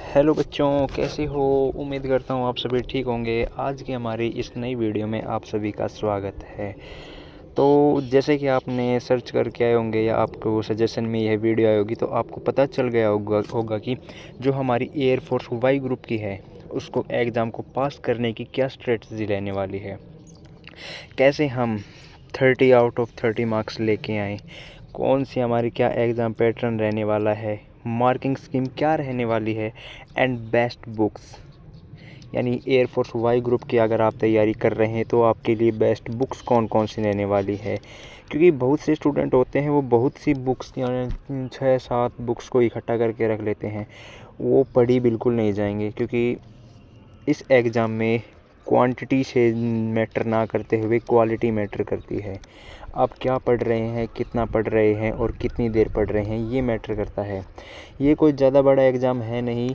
Hello बच्चों, कैसे हो। उम्मीद करता हूँ आप सभी ठीक होंगे। आज की हमारी इस नई वीडियो में आप सभी का स्वागत है। तो जैसे कि आपने सर्च करके आए होंगे या आपको सजेशन में यह वीडियो आई होगी, तो आपको पता चल गया होगा कि जो हमारी एयरफोर्स वाई ग्रुप की है, उसको एग्ज़ाम को पास करने की क्या स्ट्रेटजी रहने वाली है, कैसे हम 30 आउट ऑफ 30 मार्क्स लेके आएँ, कौन सी हमारी क्या एग्ज़ाम पैटर्न रहने वाला है, मार्किंग स्कीम क्या रहने वाली है, एंड बेस्ट बुक्स। यानी एयरफोर्स वाई ग्रुप की अगर आप तैयारी कर रहे हैं तो आपके लिए बेस्ट बुक्स कौन कौन सी रहने वाली है। क्योंकि बहुत से स्टूडेंट होते हैं, वो बहुत सी बुक्स यानी 6-7 बुक्स को इकट्ठा करके रख लेते हैं, वो पढ़ी बिल्कुल नहीं जाएंगे। क्योंकि इस एग्ज़ाम में क्वांटिटी से मैटर ना करते हुए क्वालिटी मैटर करती है। आप क्या पढ़ रहे हैं, कितना पढ़ रहे हैं और कितनी देर पढ़ रहे हैं, ये मैटर करता है। ये कोई ज़्यादा बड़ा एग्ज़ाम है नहीं,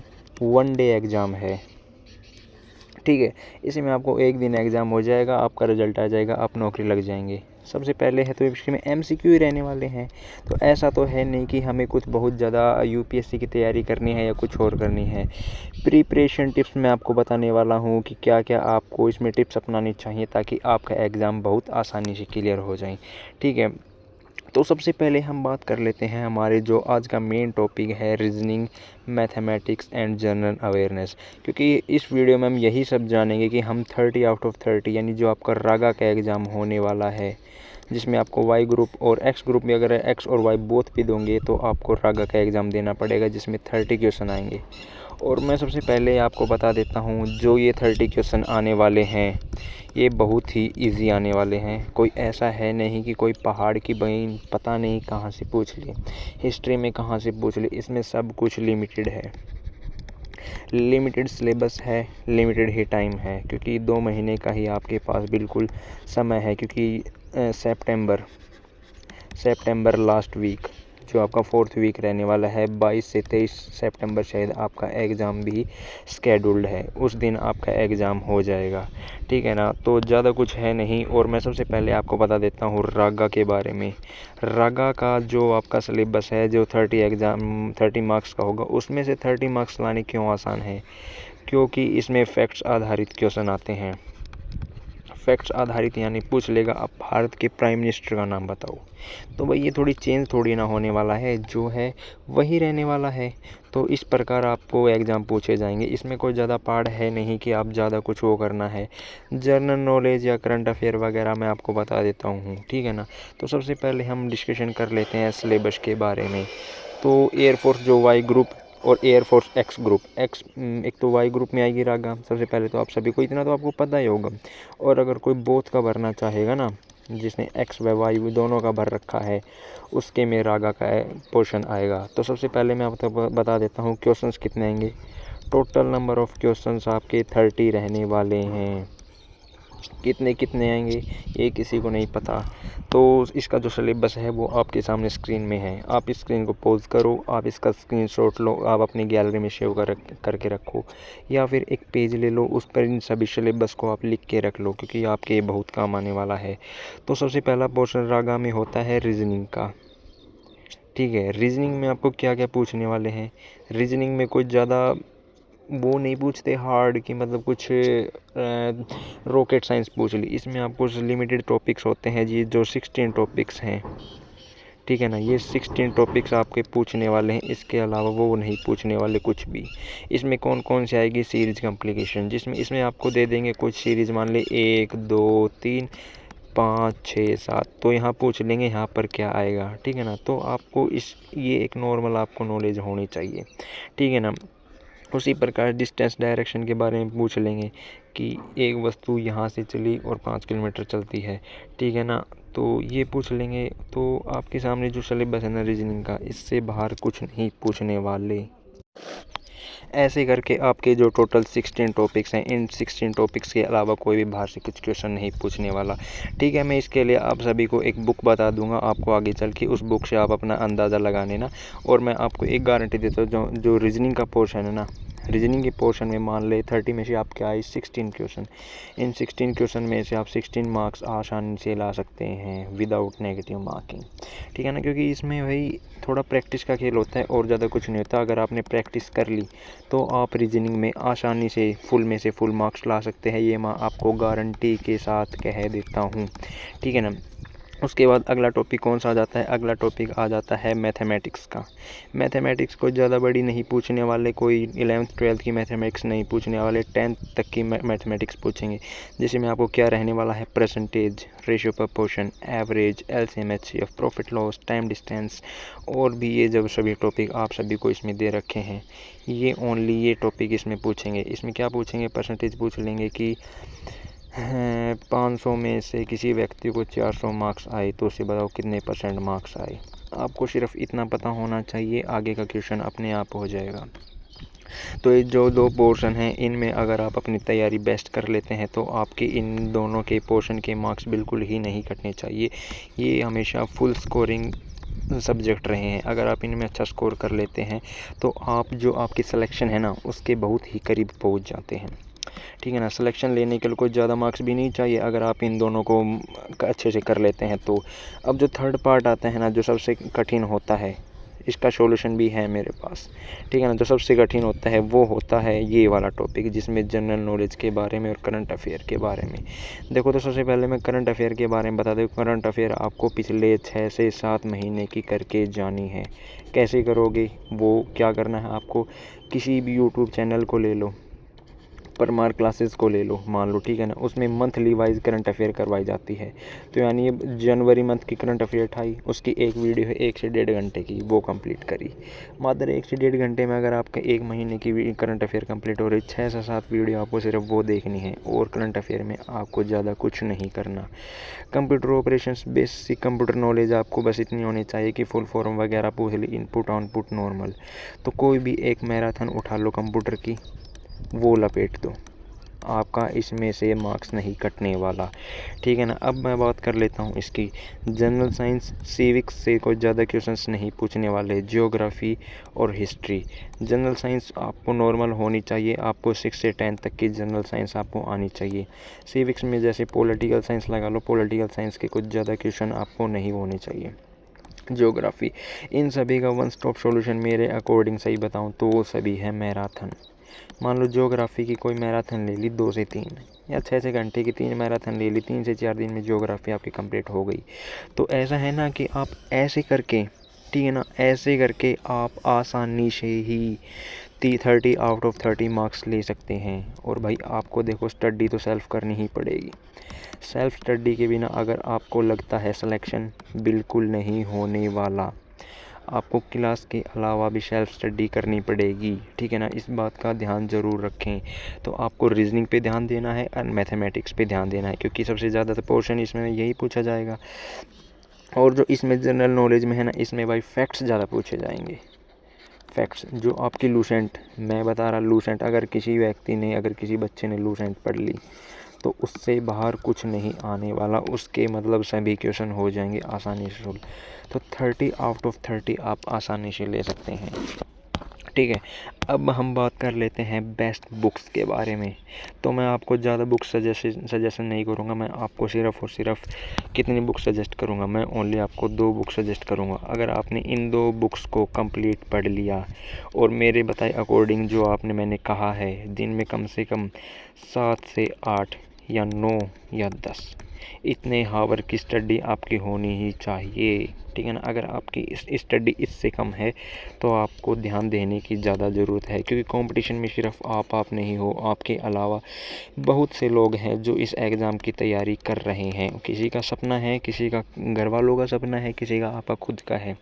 1 डे एग्ज़ाम है, ठीक है। इसमें आपको एक दिन एग्ज़ाम हो जाएगा, आपका रिज़ल्ट आ जाएगा, आप नौकरी लग जाएंगे। सबसे पहले है तो इसमें एमसीक्यू ही रहने वाले हैं। तो ऐसा तो है नहीं कि हमें कुछ बहुत ज़्यादा यूपीएससी की तैयारी करनी है या कुछ और करनी है। प्रिपरेशन टिप्स मैं आपको बताने वाला हूँ कि क्या क्या आपको इसमें टिप्स अपनानी चाहिए ताकि आपका एग्ज़ाम बहुत आसानी से क्लियर हो जाए, ठीक है। तो सबसे पहले हम बात कर लेते हैं हमारे जो आज का मेन टॉपिक है, reasoning, mathematics and general awareness. क्योंकि इस वीडियो में हम यही सब जानेंगे कि हम 30 आउट ऑफ 30 यानी जो आपका रागा का एग्ज़ाम होने वाला है, जिसमें आपको वाई ग्रुप और एक्स ग्रुप में अगर एक्स और वाई बोथ भी दोगे तो आपको रागा का एग्ज़ाम देना पड़ेगा, जिसमें 30 क्वेश्चन आएंगे। और मैं सबसे पहले आपको बता देता हूँ, जो ये 30 क्वेश्चन आने वाले हैं ये बहुत ही इजी आने वाले हैं। कोई ऐसा है नहीं कि कोई पहाड़ की बहन पता नहीं कहाँ से पूछ ली, हिस्ट्री में कहाँ से पूछ ली। इसमें सब कुछ लिमिटेड है, लिमिटेड सिलेबस है, लिमिटेड ही टाइम है। क्योंकि 2 महीने का ही आपके पास बिल्कुल समय है। क्योंकि सितंबर लास्ट वीक जो आपका 4th वीक रहने वाला है, 22 से 23 सितंबर शायद आपका एग्ज़ाम भी स्केड्यूल्ड है, उस दिन आपका एग्ज़ाम हो जाएगा, ठीक है ना। तो ज़्यादा कुछ है नहीं। और मैं सबसे पहले आपको बता देता हूँ रागा के बारे में। रागा का जो आपका सिलेबस है, जो 30 मार्क्स का होगा, उसमें से 30 मार्क्स लाने क्यों आसान है, क्योंकि इसमें फैक्ट्स आधारित क्वेश्चन आते हैं। फैक्ट्स आधारित यानी पूछ लेगा आप भारत के प्राइम मिनिस्टर का नाम बताओ। तो भाई ये थोड़ी चेंज थोड़ी ना होने वाला है, जो है वही रहने वाला है। तो इस प्रकार आपको एग्ज़ाम पूछे जाएंगे। इसमें कोई ज़्यादा पार्ट है नहीं कि आप ज़्यादा कुछ वो करना है। जनरल नॉलेज या करंट अफेयर वगैरह मैं आपको बता देता हूँ, ठीक है ना। तो सबसे पहले हम डिस्कशन कर लेते हैं सिलेबस के बारे में। तो एयरफोर्स जो वाई ग्रुप और एयरफोर्स एक्स ग्रुप, एक तो वाई ग्रुप में आएगी रागा। सबसे पहले तो आप सभी को इतना तो आपको पता ही होगा। और अगर कोई बोथ का भरना चाहेगा ना, जिसने एक्स व वाई दोनों का भर रखा है, उसके में रागा का पोर्शन आएगा। तो सबसे पहले मैं आपको बता देता हूँ क्वेश्चंस कितने आएंगे। टोटल नंबर ऑफ़ क्वेश्चंस आपके 30 रहने वाले हैं। कितने कितने आएंगे ये किसी को नहीं पता। तो इसका जो सिलेबस है वो आपके सामने स्क्रीन में है। आप इस स्क्रीन को पॉज करो, आप इसका स्क्रीनशॉट लो, आप अपनी गैलरी में सेव करके रखो, या फिर एक पेज ले लो, उस पर इन सभी सिलेबस को आप लिख के रख लो, क्योंकि आपके ये बहुत काम आने वाला है। तो सबसे पहला पोर्शन रागा में होता है रीजनिंग का, ठीक है। रीजनिंग में आपको क्या क्या पूछने वाले हैं। रीजनिंग में कुछ ज़्यादा वो नहीं पूछते हार्ड की, मतलब कुछ रॉकेट साइंस पूछ ली। इसमें आपको लिमिटेड टॉपिक्स होते हैं जी, जो 16 टॉपिक्स हैं, ठीक है ना। ये 16 टॉपिक्स आपके पूछने वाले हैं, इसके अलावा वो नहीं पूछने वाले कुछ भी। इसमें कौन कौन सी आएगी, सीरीज कम्प्लीकेशन, जिसमें इसमें आपको दे देंगे कुछ सीरीज़, मान ले 1 2 3 5 6 7। तो यहाँ पूछ लेंगे यहाँ पर क्या आएगा, ठीक है ना। तो आपको ये एक नॉर्मल आपको नॉलेज होनी चाहिए, ठीक है ना। उसी प्रकार डिस्टेंस डायरेक्शन के बारे में पूछ लेंगे कि एक वस्तु यहाँ से चली और 5 किलोमीटर चलती है, ठीक है ना। तो ये पूछ लेंगे। तो आपके सामने जो सिलेबस है ना रीजनिंग का, इससे बाहर कुछ नहीं पूछने वाले। ऐसे करके आपके जो टोटल 16 टॉपिक्स हैं, इन 16 टॉपिक्स के अलावा कोई भी बाहर से कुछ क्वेश्चन नहीं पूछने वाला, ठीक है। मैं इसके लिए आप सभी को एक बुक बता दूंगा, आपको आगे चल के उस बुक से आप अपना अंदाज़ा लगा लेना। और मैं आपको एक गारंटी देता हूँ, जो रीजनिंग का पोर्शन है ना, रीजनिंग के पोर्शन में मान ले 30 में से आपके आए 16 क्वेश्चन, इन 16 क्वेश्चन में से आप 16 मार्क्स आसानी से ला सकते हैं विदाउट नेगेटिव मार्किंग, ठीक है ना। क्योंकि इसमें भाई थोड़ा प्रैक्टिस का खेल होता है और ज़्यादा कुछ नहीं होता। अगर आपने प्रैक्टिस कर ली तो आप रीजनिंग में आसानी से फुल में से फुल मार्क्स ला सकते हैं, ये मैं आपको गारंटी के साथ कह देता हूँ, ठीक है ना। उसके बाद अगला टॉपिक कौन सा आ जाता है, अगला टॉपिक आ जाता है मैथमेटिक्स का। मैथमेटिक्स को ज़्यादा बड़ी नहीं पूछने वाले, कोई 11th 12th की मैथमेटिक्स नहीं पूछने वाले, 10th तक की मैथमेटिक्स पूछेंगे, जिसमें आपको क्या रहने वाला है, percentage, ratio proportion, average, LCM HCF, profit loss, time distance, और भी ये जब सभी टॉपिक आप सभी को इसमें दे रखे हैं, ये ओनली ये टॉपिक इसमें पूछेंगे। इसमें क्या पूछेंगे, परसेंटेज पूछ लेंगे कि 500 में से किसी व्यक्ति को 400 मार्क्स आए तो उसे बताओ कितने % मार्क्स आए। आपको सिर्फ इतना पता होना चाहिए, आगे का क्वेश्चन अपने आप हो जाएगा। तो ये जो 2 पोर्शन हैं, इनमें अगर आप अपनी तैयारी बेस्ट कर लेते हैं तो आपके इन दोनों के पोर्शन के मार्क्स बिल्कुल ही नहीं कटने चाहिए। ये हमेशा फुल स्कोरिंग सब्जेक्ट रहे हैं। अगर आप इनमें अच्छा स्कोर कर लेते हैं तो आप जो आपकी सिलेक्शन है ना, उसके बहुत ही करीब पहुंच जाते हैं, ठीक है ना। सिलेक्शन लेने के लिए कोई ज़्यादा मार्क्स भी नहीं चाहिए अगर आप इन दोनों को अच्छे से कर लेते हैं तो। अब जो थर्ड पार्ट आता है ना, जो सबसे कठिन होता है, इसका सॉल्यूशन भी है मेरे पास, ठीक है ना। जो सबसे कठिन होता है वो होता है ये वाला टॉपिक, जिसमें जनरल नॉलेज के बारे में और करंट अफेयर के बारे में। देखो तो सबसे पहले मैं करंट अफेयर के बारे में बता दूँ। करंट अफेयर आपको पिछले 6 से 7 महीने की करके जानी है। कैसे करोगे, वो क्या करना है आपको, किसी भी यूट्यूब चैनल को ले लो, परमार क्लासेस को ले लो, मान लो, ठीक है ना। उसमें मंथली वाइज करंट अफेयर करवाई जाती है। तो यानी ये जनवरी मंथ की करंट अफेयर उठाई, उसकी एक वीडियो है 1 से 1.5 घंटे की, वो कंप्लीट करी। मात्र 1 से 1.5 घंटे में अगर आपका 1 महीने की करंट अफेयर कंप्लीट हो रही, 6 से 7 वीडियो आपको सिर्फ वो देखनी है, और करंट अफेयर में आपको ज़्यादा कुछ नहीं करना। Computer operations, basic computer knowledge आपको बस इतनी होनी चाहिए कि फुल फॉर्म वगैरह पूछ ली, इनपुट आउटपुट नॉर्मल। तो कोई भी एक मैराथन उठा लो कंप्यूटर की, वो लपेट दो, आपका इसमें से मार्क्स नहीं कटने वाला, ठीक है ना। अब मैं बात कर लेता हूँ इसकी जनरल साइंस, सिविक्स से कोई ज़्यादा क्वेश्चंस नहीं पूछने वाले, ज्योग्राफी और हिस्ट्री। जनरल साइंस आपको नॉर्मल होनी चाहिए, आपको 6 से 10 तक की जनरल साइंस आपको आनी चाहिए। सिविक्स में जैसे पॉलिटिकल साइंस लगा लो, पॉलिटिकल साइंस के कुछ ज़्यादा क्वेश्चन आपको नहीं होने चाहिए। ज्योग्राफी, इन सभी का वन स्टॉप सॉल्यूशन मेरे अकॉर्डिंग सही बताऊँ तो वो सभी है मैराथन। मान लो ज्योग्राफी की कोई मैराथन ले ली 2 से 3 या 6 से घंटे की 3 मैराथन ले ली, 3 से 4 दिन में ज्योग्राफी आपकी कंप्लीट हो गई। तो ऐसा है ना कि आप ऐसे करके, ठीक है ना, ऐसे करके आप आसानी से ही 30 आउट ऑफ 30 मार्क्स ले सकते हैं। और भाई आपको देखो स्टडी तो सेल्फ करनी ही पड़ेगी। सेल्फ स्टडी के बिना अगर आपको लगता है सिलेक्शन बिल्कुल नहीं होने वाला, आपको क्लास के अलावा भी सेल्फ स्टडी करनी पड़ेगी, ठीक है ना। इस बात का ध्यान ज़रूर रखें। तो आपको रीजनिंग पे ध्यान देना है और मैथमेटिक्स पे ध्यान देना है, क्योंकि सबसे ज़्यादा तो पोर्शन इसमें यही पूछा जाएगा। और जो इसमें जनरल नॉलेज में है ना, इसमें भाई फैक्ट्स ज़्यादा पूछे जाएंगे। फैक्ट्स जो आपकी लूसेंट, मैं बता रहा लूसेंट, अगर किसी व्यक्ति ने, अगर किसी बच्चे ने लूसेंट पढ़ ली तो उससे बाहर कुछ नहीं आने वाला, उसके मतलब सभी क्वेश्चन हो जाएंगे आसानी से सोल्व। तो 30 आउट ऑफ 30 आप आसानी से ले सकते हैं, ठीक है। अब हम बात कर लेते हैं बेस्ट बुक्स के बारे में। तो मैं आपको ज़्यादा बुक सजेशन नहीं करूँगा, मैं आपको सिर्फ़ और सिर्फ कितनी बुक सजेस्ट करूँगा, मैं ओनली आपको 2 बुक सजेस्ट करूँगा। अगर आपने इन 2 बुक्स को कंप्लीट पढ़ लिया और मेरे बताए अकॉर्डिंग जो आपने मैंने कहा है, दिन में कम से कम 7 से 8 या 9 या 10 इतने हावर की स्टडी आपकी होनी ही चाहिए, ठीक है ना। अगर आपकी स्टडी इससे कम है तो आपको ध्यान देने की ज़्यादा ज़रूरत है, क्योंकि कंपटीशन में सिर्फ आप नहीं हो, आपके अलावा बहुत से लोग हैं जो इस एग्ज़ाम की तैयारी कर रहे हैं। किसी का सपना है, किसी का घर वालों का सपना है, किसी का आपका खुद का है,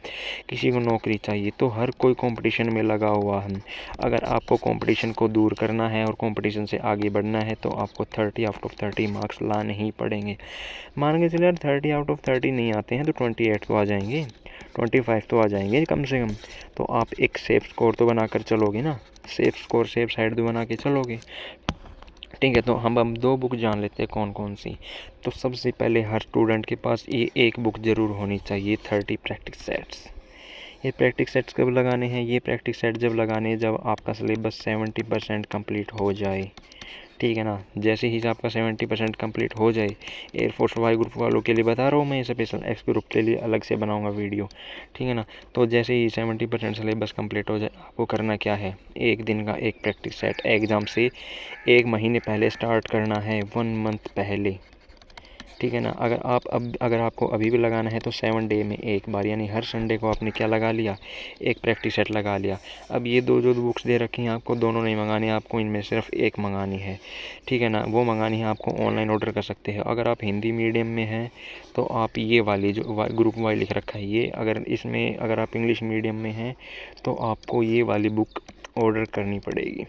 किसी को नौकरी चाहिए, तो हर कोई कंपटीशन में लगा हुआ है। अगर आपको कंपटीशन को दूर करना है और कंपटीशन से आगे बढ़ना है तो आपको 30 आउट ऑफ 30 मार्क्स लाने ही पड़ेंगे। मान के चलिए यार 30 आउट ऑफ 30 नहीं आते हैं तो 28 तो आ जाएंगे, 25 तो आ जाएंगे कम से कम। तो आप एक सेफ स्कोर तो बना कर चलोगे ना, सेफ स्कोर सेफ साइड तो बना के चलोगे, ठीक है। तो हम 2 बुक जान लेते हैं कौन कौन सी। तो सबसे पहले हर स्टूडेंट के पास ये एक बुक ज़रूर होनी चाहिए, 30 प्रैक्टिस सेट्स। ये प्रैक्टिस सेट्स कब लगाने हैं? ये प्रैक्टिस सेट जब लगाने जब आपका सिलेबस 70% कंप्लीट हो जाए, ठीक है ना। जैसे ही आपका 70% कंप्लीट हो जाए, एयरफोर्स वाई ग्रुप वालों के लिए बता रहा हूँ मैं, स्पेशल एक्स ग्रुप के लिए अलग से बनाऊंगा वीडियो, ठीक है ना। तो जैसे ही 70% सिलेबस कंप्लीट हो जाए, आपको करना क्या है, एक दिन का एक प्रैक्टिस सेट एग्ज़ाम से 1 महीने पहले स्टार्ट करना है, 1 मंथ पहले, ठीक है ना। अगर आपको अभी भी लगाना है तो 7 डे में एक बार, यानी हर संडे को आपने क्या लगा लिया, एक प्रैक्टिस सेट लगा लिया। अब ये दो जो बुक्स दे रखी हैं आपको, दोनों नहीं मंगानी, आपको इनमें सिर्फ एक मंगानी है, ठीक है ना। वो मंगानी है आपको, ऑनलाइन ऑर्डर कर सकते हैं। अगर आप हिंदी मीडियम में हैं तो आप ये वाली जो ग्रुप वाई लिख रखा है ये, अगर आप इंग्लिश मीडियम में हैं तो आपको ये वाली बुक ऑर्डर करनी पड़ेगी,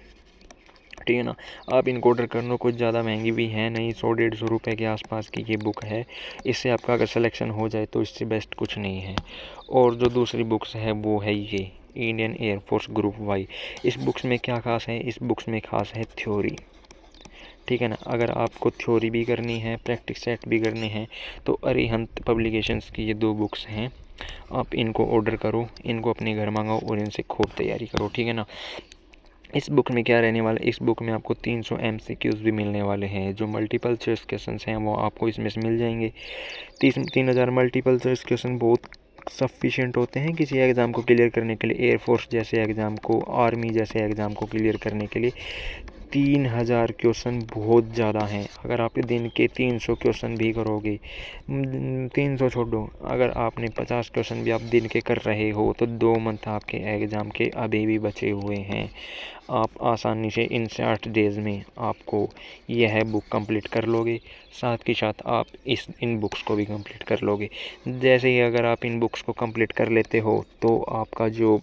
ठीक है ना। आप इनको ऑर्डर कर लो, कुछ ज़्यादा महंगी भी है नहीं, 100-150 रुपये के आसपास की ये बुक है। इससे आपका अगर सिलेक्शन हो जाए तो इससे बेस्ट कुछ नहीं है। और जो दूसरी बुक्स है वो है ये इंडियन एयरफोर्स ग्रुप वाई। इस बुक्स में क्या खास है, इस बुक्स में खास है थ्योरी, ठीक है ना। अगर आपको थ्योरी भी करनी है, प्रैक्टिस सेट भी करने हैं, तो अरिहंत पब्लिकेशंस की ये 2 बुक्स हैं, आप इनको ऑर्डर करो, इनको अपने घर मंगाओ और इनसे खूब तैयारी करो, ठीक है ना। इस बुक में क्या रहने वाला है, इस बुक में आपको 300 MCQs भी मिलने वाले हैं। जो मल्टीपल चॉइस क्वेश्चंस हैं वो आपको इसमें से मिल जाएंगे। 3000 मल्टीपल चॉइस क्वेश्चन बहुत सफिशिएंट होते हैं किसी एग्ज़ाम को क्लियर करने के लिए। एयरफोर्स जैसे एग्ज़ाम को, आर्मी जैसे एग्ज़ाम को क्लियर करने के लिए 3000 क्वेश्चन बहुत ज़्यादा हैं। अगर आप दिन के 300 क्वेश्चन भी करोगे, 300 छोड़ो, अगर आपने 50 क्वेश्चन भी आप दिन के कर रहे हो तो 2 मंथ आपके एग्ज़ाम के अभी भी बचे हुए हैं। आप आसानी से इन 60 डेज़ में आपको यह बुक कंप्लीट कर लोगे, साथ के साथ आप इन बुक्स को भी कंप्लीट कर लोगे। जैसे ही अगर आप इन बुक्स को कंप्लीट कर लेते हो तो आपका जो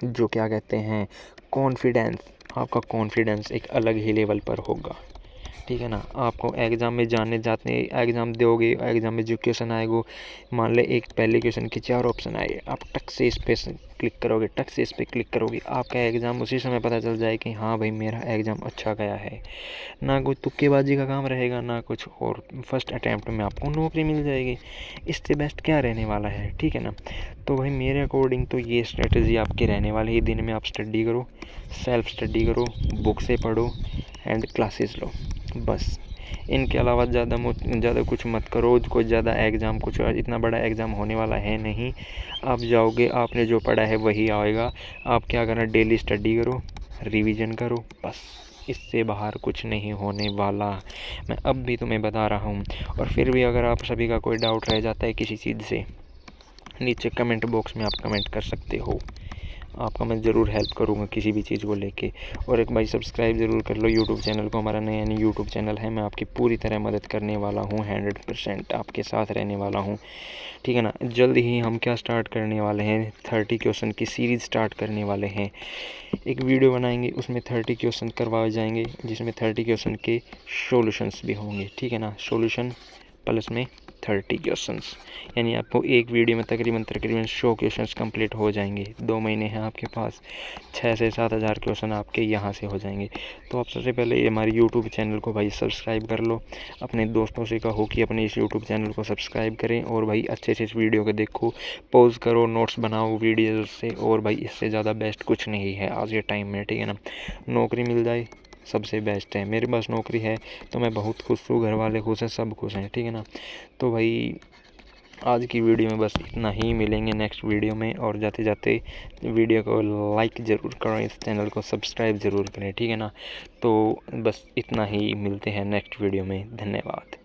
क्या कहते हैं आपका कॉन्फिडेंस एक अलग ही लेवल पर होगा, ठीक है ना। आपको एग्ज़ाम में एग्ज़ाम दोगे, एग्ज़ाम में जो क्वेश्चन आएगा, मान ले एक पहले क्वेश्चन के 4 ऑप्शन आए, आप टक से इस पे क्लिक करोगे, आपका एग्ज़ाम उसी समय पता चल जाए कि हाँ भाई मेरा एग्ज़ाम अच्छा गया है। ना कोई तुक्केबाजी का काम रहेगा ना कुछ, और फर्स्ट अटैम्प्ट में आपको नौकरी मिल जाएगी। इससे बेस्ट क्या रहने वाला है, ठीक है ना। तो भाई मेरे अकॉर्डिंग तो ये स्ट्रेटजी आपकी रहने वाली है। दिन में आप स्टडी करो, सेल्फ स्टडी करो, बुक से पढ़ो एंड क्लासेस लो, बस। इनके अलावा ज़्यादा कुछ मत करो। कोई ज़्यादा एग्ज़ाम, कुछ इतना बड़ा एग्ज़ाम होने वाला है नहीं। आप जाओगे, आपने जो पढ़ा है वही आएगा। आप क्या करना, डेली स्टडी करो, रिवीजन करो, बस। इससे बाहर कुछ नहीं होने वाला, मैं अब भी तुम्हें बता रहा हूँ। और फिर भी अगर आप सभी का कोई डाउट रह जाता है किसी चीज़ से, नीचे कमेंट बॉक्स में आप कमेंट कर सकते हो, आपका मैं ज़रूर हेल्प करूँगा किसी भी चीज़ को लेके। और एक भाई सब्सक्राइब ज़रूर कर लो यूट्यूब चैनल को, हमारा नया यूट्यूब चैनल है। मैं आपकी पूरी तरह मदद करने वाला हूँ, 100% आपके साथ रहने वाला हूँ, ठीक है ना। जल्द ही हम क्या स्टार्ट करने वाले हैं, 30 क्वेश्चन की सीरीज़ स्टार्ट करने वाले हैं। एक वीडियो बनाएंगे, उसमें 30 क्वेश्चन करवाए जाएंगे, जिसमें 30 क्वेश्चन के सॉल्यूशंस भी होंगे, ठीक है ना। सॉल्यूशन प्लस में 30 क्वेश्चंस, यानी आपको एक वीडियो में तकरीबन 100 क्वेश्चंस कंप्लीट हो जाएंगे। 2 महीने हैं आपके पास, 6 से 7 हज़ार क्वेश्चन आपके यहाँ से हो जाएंगे। तो आप सबसे पहले हमारे यूट्यूब चैनल को भाई सब्सक्राइब कर लो, अपने दोस्तों से कहो कि अपने इस यूट्यूब चैनल को सब्सक्राइब करें, और भाई अच्छे से इस वीडियो को देखो, पॉज करो, नोट्स बनाओ वीडियो से। और भाई इससे ज़्यादा बेस्ट कुछ नहीं है आज के टाइम में, ठीक है ना। नौकरी मिल जाए सबसे बेस्ट है। मेरे पास नौकरी है तो मैं बहुत खुश हूँ, घर वाले खुश हैं, सब खुश हैं, ठीक है ना। तो भाई आज की वीडियो में बस इतना ही, मिलेंगे नेक्स्ट वीडियो में। और जाते जाते वीडियो को लाइक ज़रूर करें, इस चैनल को सब्सक्राइब ज़रूर करें, ठीक है ना। तो बस इतना ही, मिलते हैं नेक्स्ट वीडियो में, धन्यवाद।